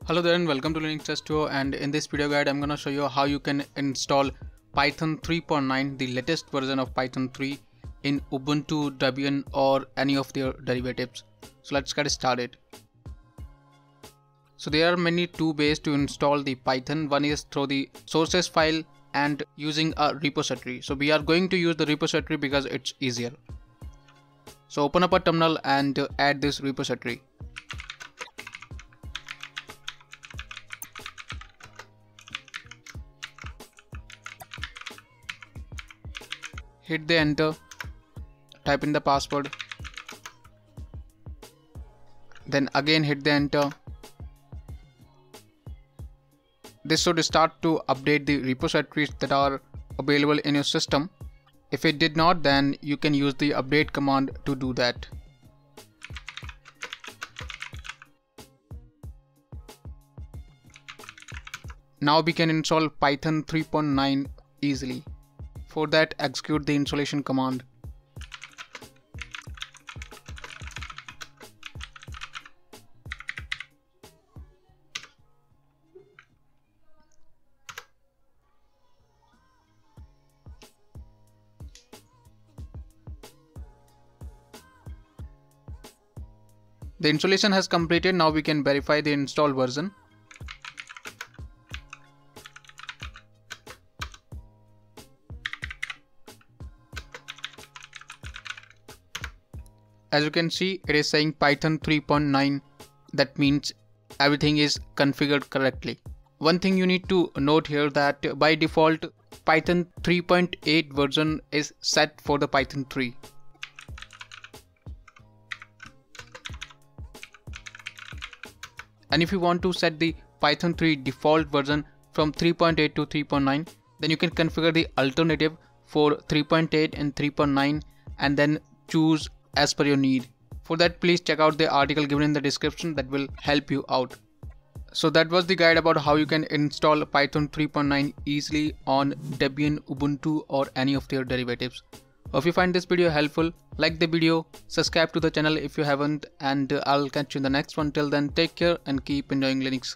Hello there and welcome to Linux Test Tool, and in this video guide I'm going to show you how you can install Python 3.9, the latest version of Python 3 in Ubuntu, Debian or any of their derivatives. So let's get started. So there are two ways to install the Python. One is through the sources file and using a repository. So we are going to use the repository because it's easier. So open up a terminal and add this repository. Hit the enter, type in the password, then again hit the enter. This should start to update the repositories that are available in your system. If it did not, then you can use the update command to do that. Now we can install Python 3.9 easily. For that, execute the installation command. The installation has completed. Now we can verify the install version. As you can see, it is saying Python 3.9. That means everything is configured correctly. One thing you need to note here that by default Python 3.8 version is set for the Python 3. And if you want to set the Python 3 default version from 3.8 to 3.9, then you can configure the alternative for 3.8 and 3.9 and then choose as per your need. For that, please check out the article given in the description that will help you out. So that was the guide about how you can install Python 3.9 easily on Debian, Ubuntu or any of their derivatives. If you find this video helpful, like the video, subscribe to the channel if you haven't, and I'll catch you in the next one. Till then, take care and keep enjoying Linux.